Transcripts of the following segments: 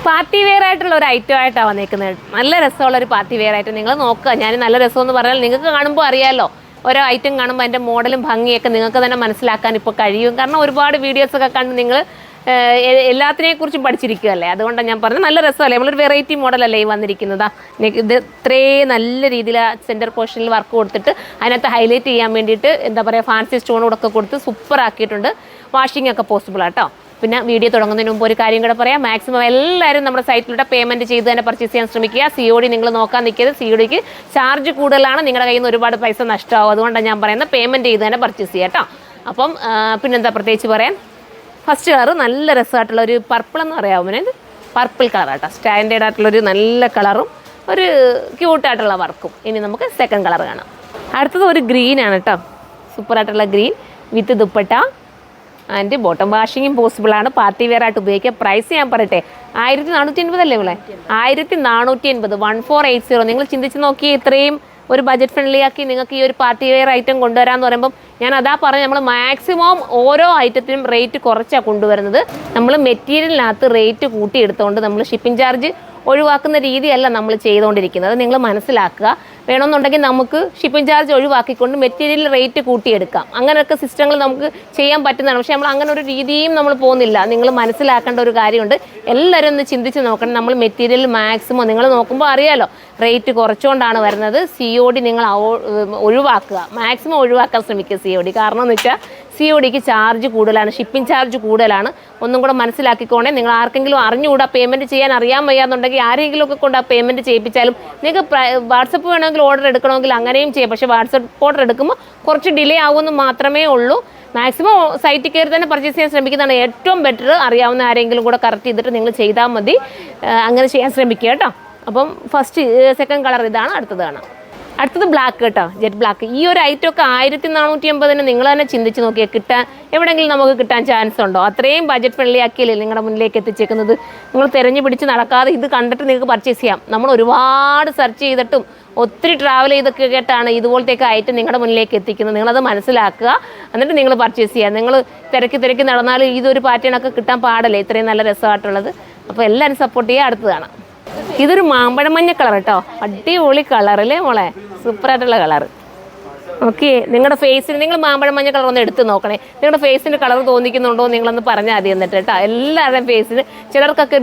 Party wear ആയിട്ടുള്ള ഒരു item ആയിട്ടാണ് വന്നേക്കുന്നത്. നല്ല രസമുള്ള ഒരു പാർട്ടി വെയർ ആയിട്ട് നിങ്ങൾ നോക്കുക. ഞാൻ നല്ല രസമെന്ന് പറഞ്ഞാൽ നിങ്ങൾക്ക് കാണുമ്പോൾ അറിയാമല്ലോ, ഓരോ ഐറ്റം കാണുമ്പോൾ അതിൻ്റെ മോഡലും ഭംഗിയൊക്കെ നിങ്ങൾക്ക് തന്നെ മനസ്സിലാക്കാൻ ഇപ്പോൾ കഴിയും. കാരണം ഒരുപാട് വീഡിയോസൊക്കെ കണ്ട് നിങ്ങൾ എല്ലാത്തിനെക്കുറിച്ചും പഠിച്ചിരിക്കുകയല്ലേ. അതുകൊണ്ടാണ് ഞാൻ പറഞ്ഞത് നല്ല രസമല്ലേ, നമ്മളൊരു വെറൈറ്റി മോഡലല്ലേ ഈ വന്നിരിക്കുന്നതാ. ഇത് ഇത്രയും നല്ല രീതിയിൽ സെൻറ്റർ പോർഷനിൽ വർക്ക് കൊടുത്തിട്ട് അതിനകത്ത് ഹൈലൈറ്റ് ചെയ്യാൻ വേണ്ടിയിട്ട് എന്താ പറയുക, ഫാൻസി സ്റ്റോൺ കൂടെ കൊടുത്ത് സൂപ്പർ ആക്കിയിട്ടുണ്ട്. വാഷിംഗ് ഒക്കെ പോസിബിൾ ആട്ടോ. പിന്നെ വീഡിയോ തുടങ്ങുന്നതിന് മുമ്പ് ഒരു കാര്യം കൂടെ പറയാം, മാക്സിമം എല്ലാവരും നമ്മുടെ സൈറ്റിലൂടെ പേയ്മെൻറ്റ് ചെയ്ത് തന്നെ പർച്ചേസ് ചെയ്യാൻ ശ്രമിക്കുക. COD നിങ്ങൾ നോക്കാൻ നിൽക്കരുത്. CODക്ക് ചാർജ് കൂടുതലാണ്, നിങ്ങളുടെ കയ്യിൽ നിന്ന് ഒരുപാട് പൈസ നഷ്ടമാവും. അതുകൊണ്ടാണ് ഞാൻ പറയുന്നത് പേയ്മെൻറ്റ് ചെയ്ത് തന്നെ പർച്ചേസ് ചെയ്യുക കേട്ടോ. അപ്പം പിന്നെന്താ പ്രത്യേകിച്ച് പറയാൻ, ഫസ്റ്റ് കളർ നല്ല രസമായിട്ടുള്ള ഒരു പർപ്പിൾ എന്ന് പറയാമോ, ഇത് പർപ്പിൾ കളറാട്ടോ. സ്റ്റാൻഡേർഡ് ആയിട്ടുള്ളൊരു നല്ല കളറും ഒരു ക്യൂട്ടായിട്ടുള്ള വർക്കും. ഇനി നമുക്ക് സെക്കൻഡ് കളർ കാണാം. അടുത്തത് ഒരു ഗ്രീനാണ് കേട്ടോ, സൂപ്പറായിട്ടുള്ള green with dupatta and bottom. വാഷിങ്ങും പോസിബിളാണ്, പാർട്ടി വെയർ ആയിട്ട് ഉപയോഗിക്കുക. പ്രൈസ് ഞാൻ പറയട്ടെ, 1480 അല്ലേ ഇവിടെ, 1480, 1480. നിങ്ങൾ ചിന്തിച്ച് നോക്കിയേ, ഇത്രയും ഒരു ബഡ്ജറ്റ് ഫ്രണ്ട്ലി ആക്കി നിങ്ങൾക്ക് ഈ ഒരു പാർട്ടി വെയർ ഐറ്റം കൊണ്ടുവരാമെന്ന് പറയുമ്പം ഞാൻ അതാ പറഞ്ഞ് നമ്മൾ മാക്സിമം ഓരോ ഐറ്റത്തിനും റേറ്റ് കുറച്ചാണ് കൊണ്ടുവരുന്നത്. നമ്മൾ മെറ്റീരിയലിനകത്ത് റേറ്റ് കൂട്ടിയെടുത്തുകൊണ്ട് നമ്മൾ ഷിപ്പിംഗ് ചാർജ് ഒഴിവാക്കുന്ന രീതിയല്ല നമ്മൾ ചെയ്തുകൊണ്ടിരിക്കുന്നത്. നിങ്ങൾ മനസ്സിലാക്കുക. വേണമെന്നുണ്ടെങ്കിൽ നമുക്ക് ഷിപ്പിംഗ് ചാർജ് ഒഴിവാക്കിക്കൊണ്ട് മെറ്റീരിയൽ റേറ്റ് കൂട്ടിയെടുക്കാം. അങ്ങനെയൊക്കെ സിസ്റ്റങ്ങൾ നമുക്ക് ചെയ്യാൻ പറ്റുന്നതാണ്. പക്ഷേ നമ്മൾ അങ്ങനെ ഒരു രീതിയും നമ്മൾ പോകുന്നില്ല. നിങ്ങൾ മനസ്സിലാക്കേണ്ട ഒരു കാര്യമുണ്ട്. എല്ലാവരും ഒന്ന് ചിന്തിച്ച് നോക്കണം. നമ്മൾ മെറ്റീരിയൽ മാക്സിമം നിങ്ങൾ നോക്കുമ്പോൾ അറിയാലോ റേറ്റ് കുറച്ചുകൊണ്ടാണ് വരുന്നത്. COD നിങ്ങൾ ഒഴിവാക്കുക, മാക്സിമം ഒഴിവാക്കാൻ ശ്രമിക്കുക COD. കാരണം എന്ന് വെച്ചാൽ CODക്ക് ചാർജ് കൂടുതലാണ്, ഷിപ്പിംഗ് ചാർജ് കൂടുതലാണ്. ഒന്നും കൂടെ മനസ്സിലാക്കിക്കോണേ. നിങ്ങൾ ആർക്കെങ്കിലും അറിഞ്ഞുകൂടാ പേയ്മെൻറ്റ് ചെയ്യാൻ അറിയാൻ വയ്യാന്നുണ്ടെങ്കിൽ ആരെങ്കിലും ഒക്കെ കൊണ്ട് ആ പേയ്മെൻറ്റ് ചെയ്യിപ്പിച്ചാലും നിങ്ങൾക്ക് വാട്സപ്പ് വേണമെങ്കിൽ ഓർഡർ എടുക്കണമെങ്കിൽ അങ്ങനെയും ചെയ്യാം. പക്ഷേ വാട്സപ്പ് ഓർഡർ എടുക്കുമ്പോൾ കുറച്ച് ഡിലേ ആകുമെന്ന് മാത്രമേ ഉള്ളൂ. മാക്സിമം സൈറ്റിൽ കയറി തന്നെ പർച്ചേസ് ചെയ്യാൻ ശ്രമിക്കുന്നതാണ് ഏറ്റവും ബെറ്റർ. അറിയാവുന്ന ആരെങ്കിലും കൂടെ കറക്റ്റ് ചെയ്തിട്ട് നിങ്ങൾ ചെയ്താൽ മതി. അങ്ങനെ ചെയ്യാൻ ശ്രമിക്കുക കേട്ടോ. അപ്പം സെക്കൻഡ് കളർ ഇതാണ്. അടുത്തത് കാണാം. അടുത്തത് ബ്ലാക്ക് കേട്ടോ, ജെറ്റ് ബ്ലാക്ക്. ഈ ഒരു ഐറ്റം ഒക്കെ 1480 നിങ്ങൾ തന്നെ ചിന്തിച്ച് നോക്കിയാൽ കിട്ടാൻ എവിടെയെങ്കിലും നമുക്ക് കിട്ടാൻ ചാൻസ് ഉണ്ടോ? അത്രയും ബഡ്ജറ്റ് ഫ്രണ്ട്ലി ആക്കിയല്ലേ നിങ്ങളുടെ മുന്നിലേക്ക് എത്തിച്ചേക്കുന്നത്. നിങ്ങൾ തിരഞ്ഞു പിടിച്ച് നടക്കാതെ ഇത് കണ്ടിട്ട് നിങ്ങൾക്ക് പർച്ചേസ് ചെയ്യാം. നമ്മൾ ഒരുപാട് സെർച്ച് ചെയ്തിട്ടും ഒത്തിരി ട്രാവൽ ചെയ്തൊക്കെ കേട്ടാണ് ഇതുപോലത്തേക്ക് ഐറ്റം നിങ്ങളുടെ മുന്നിലേക്ക് എത്തിക്കുന്നത്. നിങ്ങളത് മനസ്സിലാക്കുക, എന്നിട്ട് നിങ്ങൾ പർച്ചേസ് ചെയ്യുക. നിങ്ങൾ തിരക്കി നടന്നാൽ ഇതൊരു പാറ്റേണൊക്കെ കിട്ടാൻ പാടല്ലേ, ഇത്രയും നല്ല രസമായിട്ടുള്ളത്. അപ്പോൾ എല്ലാവരും സപ്പോർട്ട് ചെയ്യുക. അടുത്ത് കാണാം. ഇതൊരു മാമ്പഴം മഞ്ഞ കളർ കേട്ടോ, അടിപൊളി കളറല്ലേ മോളെ, സൂപ്പറായിട്ടുള്ള കളർ. ഓക്കെ, നിങ്ങളുടെ ഫേസിന് നിങ്ങൾ മാമ്പഴം മഞ്ഞ കളർ ഒന്ന് എടുത്ത് നോക്കണേ. നിങ്ങളുടെ ഫേസിൻ്റെ കളർ തോന്നിക്കുന്നുണ്ടോ നിങ്ങളൊന്ന് പറഞ്ഞാൽ മതി എന്നിട്ട് കേട്ടോ. എല്ലാവരുടെയും ഫേസിന് ചിലർക്കൊക്കെ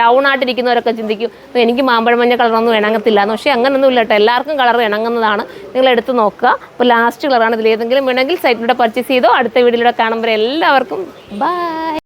ഡൗൺ ആയിട്ടിരിക്കുന്നവരൊക്കെ ചിന്തിക്കും എനിക്ക് മാമ്പഴം മഞ്ഞ കളറൊന്നും ഇണങ്ങത്തില്ല എന്ന്. പക്ഷേ അങ്ങനൊന്നും ഇല്ല കേട്ടോ, എല്ലാവർക്കും കളർ ഇണങ്ങുന്നതാണ്. നിങ്ങൾ എടുത്ത് നോക്കുക. അപ്പോൾ ലാസ്റ്റ് കളറാണ്. ഇതിൽ ഏതെങ്കിലും വേണമെങ്കിൽ സൈറ്റിലൂടെ പർച്ചേസ് ചെയ്തോ. അടുത്ത വീഡിയോയിലൂടെ കാണുമ്പോൾ എല്ലാവർക്കും ബൈ.